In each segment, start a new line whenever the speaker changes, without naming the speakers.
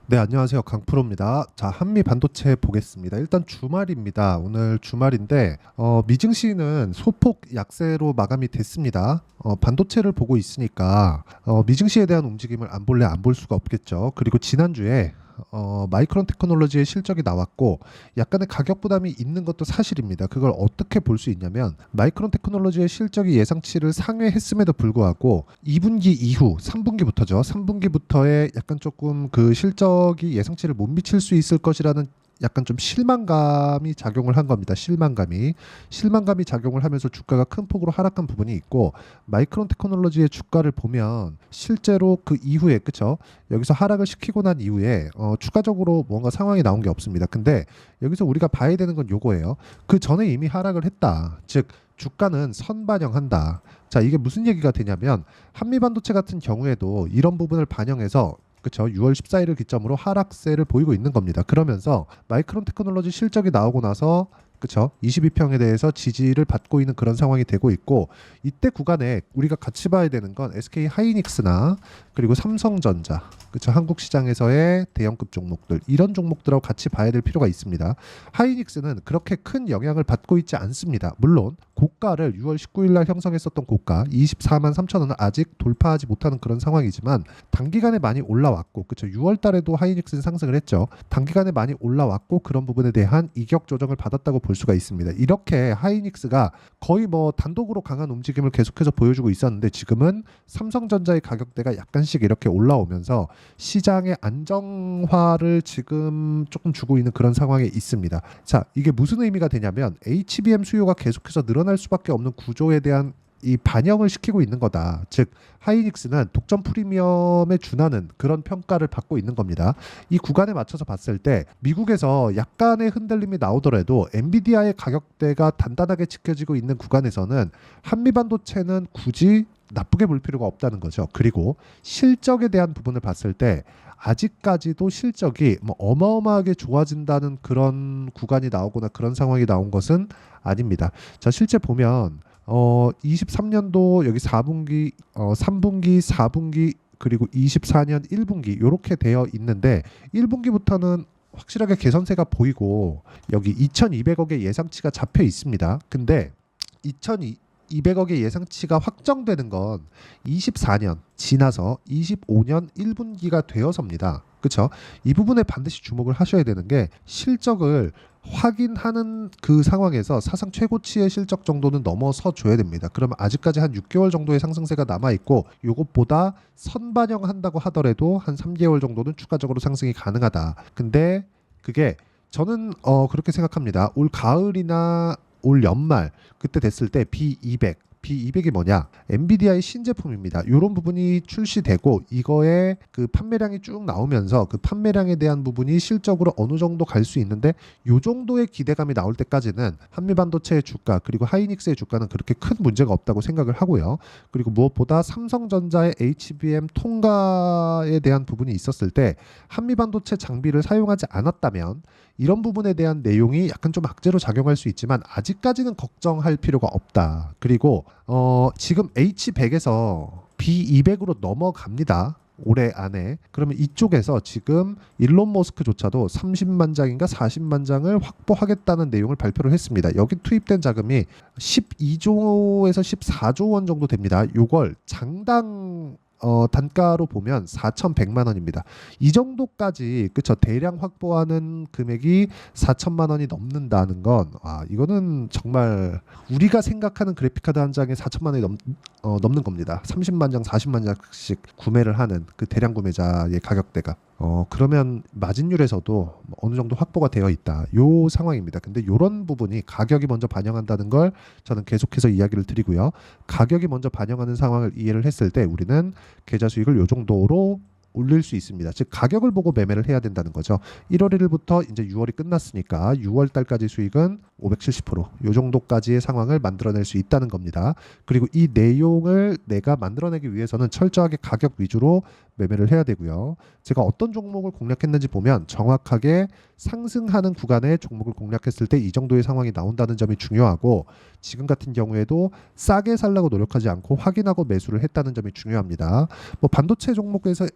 네, 안녕하세요. 강프로입니다. 자, 한미 반도체 보겠습니다. 일단 주말입니다. 오늘 주말인데 미증시는 소폭 약세로 마감이 됐습니다. 반도체를 보고 있으니까 미증시에 대한 움직임을 안 볼래 안 볼 수가 없겠죠. 그리고 지난주에 마이크론 테크놀로지의 실적이 나왔고 약간의 가격 부담이 있는 것도 사실입니다. 그걸 어떻게 볼 수 있냐면 마이크론 테크놀로지의 실적이 예상치를 상회했음에도 불구하고 2분기 이후 3분기부터죠. 3분기부터의 약간 조금 그 실적이 예상치를 못 미칠 수 있을 것이라는 약간 좀 실망감이 작용을 한 겁니다. 실망감이 작용을 하면서 주가가 큰 폭으로 하락한 부분이 있고 마이크론 테크놀로지의 주가를 보면 실제로 그 이후에 그쵸? 여기서 하락을 시키고 난 이후에 추가적으로 뭔가 상황이 나온 게 없습니다. 근데 여기서 우리가 봐야 되는 건 요거예요. 그 전에 이미 하락을 했다. 즉 주가는 선반영한다. 자, 이게 무슨 얘기가 되냐면 한미반도체 같은 경우에도 이런 부분을 반영해서 그렇죠. 6월 14일을 기점으로 하락세를 보이고 있는 겁니다. 그러면서 마이크론 테크놀로지 실적이 나오고 나서 그렇죠. 22평에 대해서 지지를 받고 있는 그런 상황이 되고 있고 이때 구간에 우리가 같이 봐야 되는 건 SK 하이닉스나 그리고 삼성전자 그렇죠. 한국 시장에서의 대형급 종목들 이런 종목들하고 같이 봐야 될 필요가 있습니다. 하이닉스는 그렇게 큰 영향을 받고 있지 않습니다. 물론 고가를 6월 19일 날 형성했었던 고가 24만 3천 원을 아직 돌파하지 못하는 그런 상황이지만 단기간에 많이 올라왔고 그렇죠. 6월 달에도 하이닉스는 상승을 했죠. 단기간에 많이 올라왔고 그런 부분에 대한 이격 조정을 받았다고 볼 수가 있습니다. 이렇게 하이닉스가 거의 뭐 단독으로 강한 움직임을 계속해서 보여주고 있었는데 지금은 삼성전자의 가격대가 약간씩 이렇게 올라오면서 시장의 안정화를 지금 조금 주고 있는 그런 상황에 있습니다. 자, 이게 무슨 의미가 되냐면 HBM 수요가 계속해서 늘어날 수밖에 없는 구조에 대한 이 반영을 시키고 있는 거다. 즉 하이닉스는 독점 프리미엄에 준하는 그런 평가를 받고 있는 겁니다. 이 구간에 맞춰서 봤을 때 미국에서 약간의 흔들림이 나오더라도 엔비디아의 가격대가 단단하게 지켜지고 있는 구간에서는 한미 반도체는 굳이 나쁘게 볼 필요가 없다는 거죠. 그리고 실적에 대한 부분을 봤을 때 아직까지도 실적이 뭐 어마어마하게 좋아진다는 그런 구간이 나오거나 그런 상황이 나온 것은 아닙니다. 자, 실제 보면 23년도 여기 4분기, 3분기, 4분기 그리고 24년 1분기 이렇게 되어 있는데 1분기부터는 확실하게 개선세가 보이고 여기 2,200억의 예상치가 잡혀 있습니다. 근데 2,200억의 예상치가 확정되는 건 24년 지나서 25년 1분기가 되어서입니다. 그렇죠? 이 부분에 반드시 주목을 하셔야 되는 게 실적을 확인하는 그 상황에서 사상 최고치의 실적 정도는 넘어서 줘야 됩니다. 그러면 아직까지 한 6개월 정도의 상승세가 남아 있고 이것보다 선반영한다고 하더라도 한 3개월 정도는 추가적으로 상승이 가능하다. 근데 그게 저는 그렇게 생각합니다. 올 가을이나 올 연말 그때 됐을 때 B200이 뭐냐? 엔비디아의 신제품입니다. 이런 부분이 출시되고 이거에 그 판매량이 쭉 나오면서 그 판매량에 대한 부분이 실적으로 어느 정도 갈 수 있는데 요 정도의 기대감이 나올 때까지는 한미반도체의 주가 그리고 하이닉스의 주가는 그렇게 큰 문제가 없다고 생각을 하고요. 그리고 무엇보다 삼성전자의 HBM 통과에 대한 부분이 있었을 때 한미반도체 장비를 사용하지 않았다면 이런 부분에 대한 내용이 약간 좀 악재로 작용할 수 있지만 아직까지는 걱정할 필요가 없다. 그리고 지금 H100에서 B200으로 넘어갑니다. 올해 안에. 그러면 이쪽에서 지금 일론 머스크조차도 30만 장인가 40만 장을 확보하겠다는 내용을 발표를 했습니다. 여기 투입된 자금이 12조에서 14조 원 정도 됩니다. 요걸 장당 단가로 보면 4,100만 원입니다. 이 정도까지 그쵸 대량 확보하는 금액이 4천만 원이 넘는다는 건 이거는 정말 우리가 생각하는 그래픽카드 한 장에 4천만 원이 넘는 겁니다. 30만 장, 40만 장씩 구매를 하는 그 대량 구매자의 가격대가 그러면 마진율에서도 어느 정도 확보가 되어 있다. 요 상황입니다. 근데 요런 부분이 가격이 먼저 반영한다는 걸 저는 계속해서 이야기를 드리고요. 가격이 먼저 반영하는 상황을 이해를 했을 때 우리는 계좌 수익을 요 정도로 올릴 수 있습니다. 즉 가격을 보고 매매를 해야 된다는 거죠. 1월 1일부터 이제 6월이 끝났으니까 6월 달까지 수익은 570%요 정도까지의 상황을 만들어낼 수 있다는 겁니다. 그리고 이 내용을 내가 만들어내기 위해서는 철저하게 가격 위주로 매매를 해야 되고요. 제가 어떤 종목을 공략했는지 보면 정확하게 상승하는 구간에 종목을 공략했을 때 이 정도의 상황이 나온다는 점이 중요하고, 지금 같은 경우에도 싸게 살라고 노력하지 않고 확인하고 매수를 했다는 점이 중요합니다. 뭐 반도체 종목에서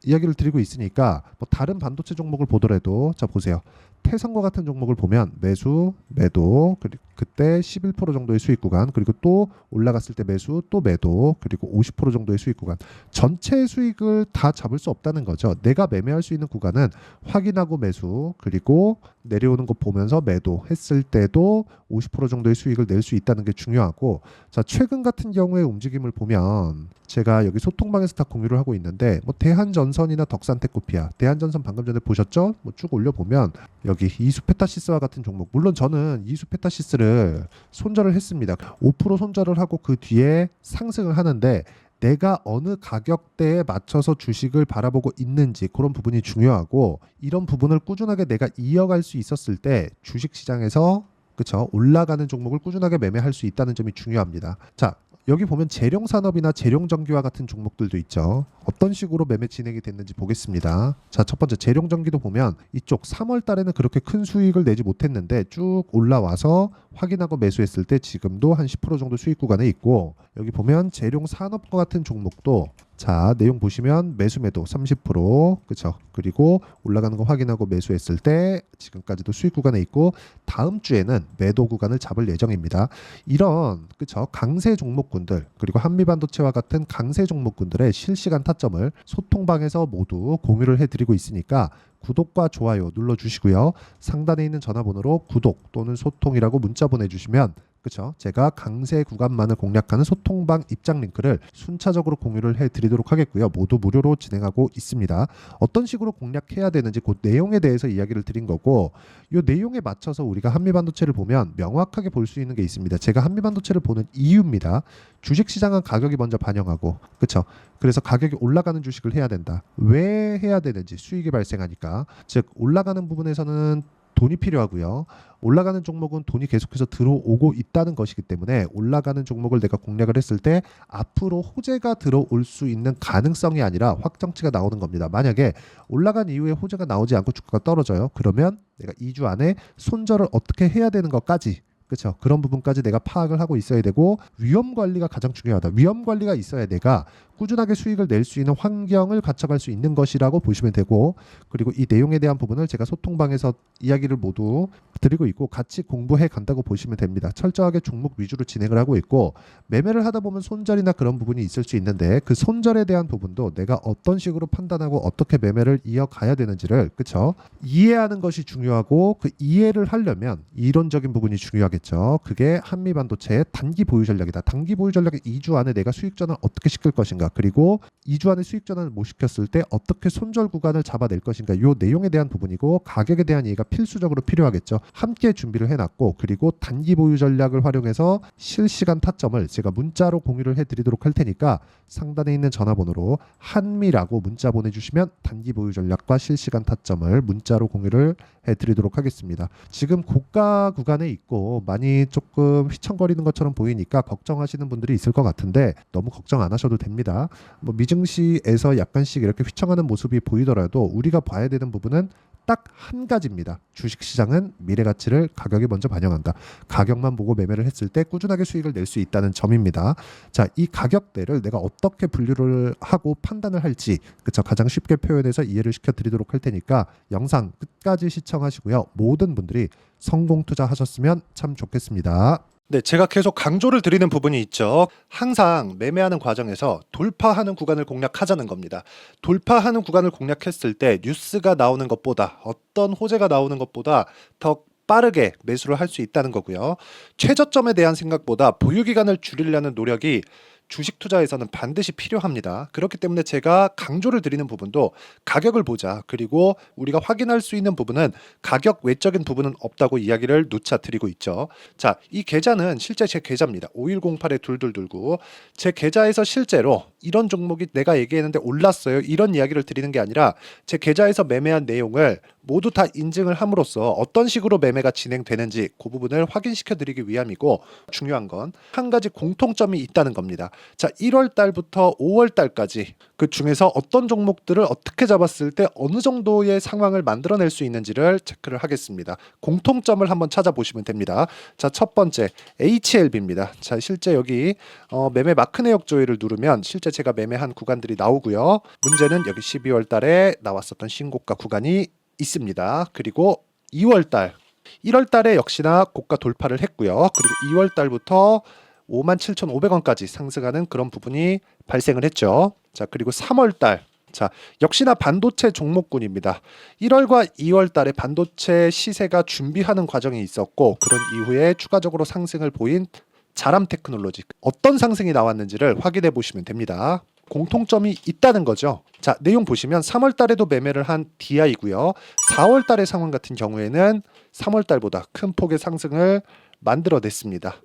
이야기를 드리고 있으니까 뭐 다른 반도체 종목을 보더라도, 자 보세요. 태성과 같은 종목을 보면 매수, 매도, 그리고 그때 11% 정도의 수익 구간, 그리고 또 올라갔을 때 매수, 또 매도, 그리고 50% 정도의 수익 구간. 전체 수익을 다 잡을 수 없다는 거죠. 내가 매매할 수 있는 구간은 확인하고 매수, 그리고 내려오는 거 보면서 매도 했을 때도 50% 정도의 수익을 낼 수 있다는 게 중요하고, 자 최근 같은 경우에 움직임을 보면 제가 여기 소통방에서 다 공유를 하고 있는데, 뭐 대한전선이나 덕산테크피아, 대한전선 방금 전에 보셨죠? 뭐 쭉 올려보면 여기 이수페타시스와 같은 종목, 물론 저는 이수페타시스를 손절을 했습니다. 5% 손절을 하고 그 뒤에 상승을 하는데, 내가 어느 가격대에 맞춰서 주식을 바라보고 있는지 그런 부분이 중요하고, 이런 부분을 꾸준하게 내가 이어갈 수 있었을 때 주식시장에서 그쵸 올라가는 종목을 꾸준하게 매매할 수 있다는 점이 중요합니다. 자 여기 보면 재룡산업이나 재룡전기와 같은 종목들도 있죠. 어떤 식으로 매매 진행이 됐는지 보겠습니다. 자, 첫 번째 재룡전기도 보면 이쪽 3월 달에는 그렇게 큰 수익을 내지 못했는데 쭉 올라와서 확인하고 매수했을 때 지금도 한 10% 정도 수익 구간에 있고, 여기 보면 재룡산업과 같은 종목도 자 내용 보시면 매수 매도 30% 그쵸, 그리고 올라가는 거 확인하고 매수했을 때 지금까지도 수익 구간에 있고, 다음 주에는 매도 구간을 잡을 예정입니다. 이런 그쵸 강세 종목군들, 그리고 한미반도체와 같은 강세 종목군들의 실시간 타점을 소통방에서 모두 공유를 해드리고 있으니까 구독과 좋아요 눌러주시고요. 상단에 있는 전화번호로 구독 또는 소통이라고 문자 보내주시면 그쵸 제가 강세 구간만을 공략하는 소통방 입장 링크를 순차적으로 공유를 해드리도록 하겠고요. 모두 무료로 진행하고 있습니다. 어떤 식으로 공략해야 되는지 그 내용에 대해서 이야기를 드린 거고, 이 내용에 맞춰서 우리가 한미반도체를 보면 명확하게 볼 수 있는 게 있습니다. 제가 한미반도체를 보는 이유입니다. 주식시장은 가격이 먼저 반영하고 그쵸, 그래서 가격이 올라가는 주식을 해야 된다. 왜 해야 되는지, 수익이 발생하니까. 즉 올라가는 부분에서는 돈이 필요하고요. 올라가는 종목은 돈이 계속해서 들어오고 있다는 것이기 때문에 올라가는 종목을 내가 공략을 했을 때 앞으로 호재가 들어올 수 있는 가능성이 아니라 확정치가 나오는 겁니다. 만약에 올라간 이후에 호재가 나오지 않고 주가가 떨어져요. 그러면 내가 2주 안에 손절을 어떻게 해야 되는 것까지 그렇죠. 그런 부분까지 내가 파악을 하고 있어야 되고, 위험 관리가 가장 중요하다. 위험 관리가 있어야 내가 꾸준하게 수익을 낼 수 있는 환경을 갖춰갈 수 있는 것이라고 보시면 되고, 그리고 이 내용에 대한 부분을 제가 소통방에서 이야기를 모두 드리고 있고 같이 공부해 간다고 보시면 됩니다. 철저하게 종목 위주로 진행을 하고 있고, 매매를 하다 보면 손절이나 그런 부분이 있을 수 있는데 그 손절에 대한 부분도 내가 어떤 식으로 판단하고 어떻게 매매를 이어가야 되는지를 그쵸 이해하는 것이 중요하고, 그 이해를 하려면 이론적인 부분이 중요하겠죠. 그게 한미반도체의 단기 보유 전략이다. 단기 보유 전략의 2주 안에 내가 수익 전환 어떻게 시킬 것인가, 그리고 2주 안에 수익 전환을 못 시켰을 때 어떻게 손절 구간을 잡아낼 것인가, 이 내용에 대한 부분이고 가격에 대한 이해가 필수적으로 필요하겠죠. 함께 준비를 해놨고, 그리고 단기 보유 전략을 활용해서 실시간 타점을 제가 문자로 공유를 해드리도록 할 테니까 상단에 있는 전화번호로 한미라고 문자 보내주시면 단기 보유 전략과 실시간 타점을 문자로 공유를 해드리도록 하겠습니다. 지금 고가 구간에 있고 많이 조금 휘청거리는 것처럼 보이니까 걱정하시는 분들이 있을 것 같은데 너무 걱정 안 하셔도 됩니다. 뭐 미증시에서 약간씩 이렇게 휘청하는 모습이 보이더라도 우리가 봐야 되는 부분은 딱 한 가지입니다. 주식시장은 미래가치를 가격이 먼저 반영한다. 가격만 보고 매매를 했을 때 꾸준하게 수익을 낼 수 있다는 점입니다. 자, 이 가격대를 내가 어떻게 분류를 하고 판단을 할지 그쵸 가장 쉽게 표현해서 이해를 시켜드리도록 할 테니까 영상 끝까지 시청하시고요. 모든 분들이 성공 투자하셨으면 참 좋겠습니다. 네, 제가 계속 강조를 드리는 부분이 있죠. 항상 매매하는 과정에서 돌파하는 구간을 공략하자는 겁니다. 돌파하는 구간을 공략했을 때 뉴스가 나오는 것보다, 어떤 호재가 나오는 것보다 더 빠르게 매수를 할 수 있다는 거고요. 최저점에 대한 생각보다 보유 기간을 줄이려는 노력이 주식 투자에서는 반드시 필요합니다. 그렇기 때문에 제가 강조를 드리는 부분도 가격을 보자. 그리고 우리가 확인할 수 있는 부분은 가격 외적인 부분은 없다고 이야기를 누차 드리고 있죠. 자, 이 계좌는 실제 제 계좌입니다. 5108-2229. 제 계좌에서 실제로 이런 종목이 내가 얘기했는데 올랐어요. 이런 이야기를 드리는 게 아니라 제 계좌에서 매매한 내용을 모두 다 인증을 함으로써 어떤 식으로 매매가 진행되는지 그 부분을 확인시켜 드리기 위함이고, 중요한 건 한 가지 공통점이 있다는 겁니다. 자, 1월 달부터 5월 달까지 그 중에서 어떤 종목들을 어떻게 잡았을 때 어느 정도의 상황을 만들어낼 수 있는지를 체크를 하겠습니다. 공통점을 한번 찾아보시면 됩니다. 자, 첫 번째 HLB입니다. 자, 실제 여기 매매 마크 내역 조회를 누르면 실제 제가 매매한 구간들이 나오고요. 문제는 여기 12월 달에 나왔었던 신고가 구간이 있습니다. 그리고 2월 달, 1월 달에 역시나 고가 돌파를 했고요. 그리고 2월 달부터 57,500원까지 상승하는 그런 부분이 발생을 했죠. 자, 그리고 3월 달, 자, 역시나 반도체 종목군입니다. 1월과 2월 달에 반도체 시세가 준비하는 과정이 있었고, 그런 이후에 추가적으로 상승을 보인 자람 테크놀로지, 어떤 상승이 나왔는지를 확인해 보시면 됩니다. 공통점이 있다는 거죠. 자, 내용 보시면 3월 달에도 매매를 한 DI고요. 4월 달의 상황 같은 경우에는 3월 달보다 큰 폭의 상승을 만들어냈습니다.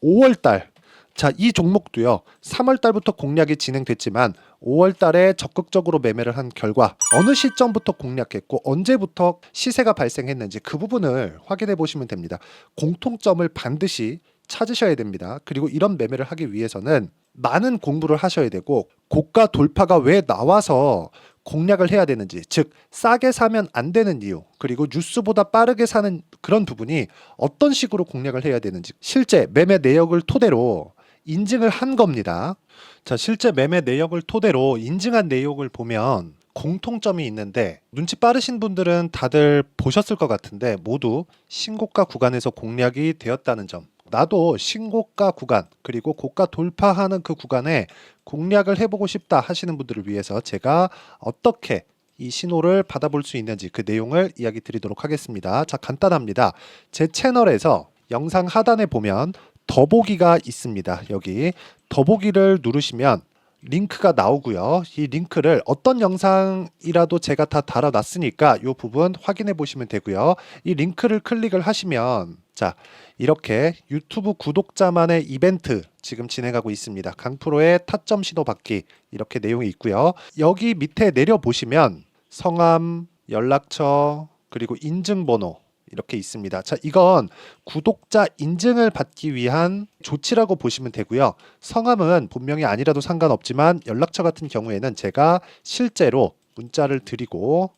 5월 달, 자, 이 종목도요. 3월 달부터 공략이 진행됐지만 5월 달에 적극적으로 매매를 한 결과 어느 시점부터 공략했고 언제부터 시세가 발생했는지 그 부분을 확인해 보시면 됩니다. 공통점을 반드시 찾으셔야 됩니다. 그리고 이런 매매를 하기 위해서는 많은 공부를 하셔야 되고, 고가 돌파가 왜 나와서 공략을 해야 되는지, 즉 싸게 사면 안 되는 이유, 그리고 뉴스보다 빠르게 사는 그런 부분이 어떤 식으로 공략을 해야 되는지 실제 매매 내역을 토대로 인증을 한 겁니다. 자, 실제 매매 내역을 토대로 인증한 내용을 보면 공통점이 있는데, 눈치 빠르신 분들은 다들 보셨을 것 같은데 모두 신고가 구간에서 공략이 되었다는 점, 나도 신고가 구간 그리고 고가 돌파하는 그 구간에 공략을 해보고 싶다 하시는 분들을 위해서 제가 어떻게 이 신호를 받아볼 수 있는지 그 내용을 이야기 드리도록 하겠습니다. 자, 간단합니다. 제 채널에서 영상 하단에 보면 더보기가 있습니다. 여기 더보기를 누르시면 링크가 나오고요. 이 링크를 어떤 영상이라도 제가 다 달아놨으니까 이 부분 확인해 보시면 되고요. 이 링크를 클릭을 하시면, 자, 이렇게 유튜브 구독자만의 이벤트 지금 진행하고 있습니다. 강프로의 타점 신호 받기, 이렇게 내용이 있고요. 여기 밑에 내려 보시면 성함, 연락처, 그리고 인증번호 이렇게 있습니다. 자, 이건 구독자 인증을 받기 위한 조치라고 보시면 되고요. 성함은 본명이 아니라도 상관없지만 연락처 같은 경우에는 제가 실제로 문자를 드리고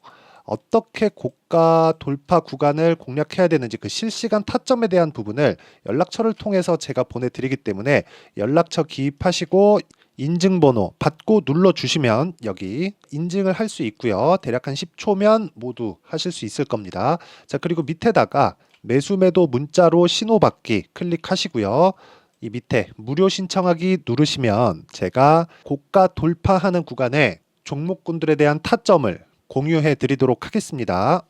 어떻게 고가 돌파 구간을 공략해야 되는지 그 실시간 타점에 대한 부분을 연락처를 통해서 제가 보내드리기 때문에 연락처 기입하시고 인증번호 받고 눌러주시면 여기 인증을 할 수 있고요. 대략 한 10초면 모두 하실 수 있을 겁니다. 자, 그리고 밑에다가 매수매도 문자로 신호받기 클릭하시고요. 이 밑에 무료 신청하기 누르시면 제가 고가 돌파하는 구간에 종목군들에 대한 타점을 공유해 드리도록 하겠습니다.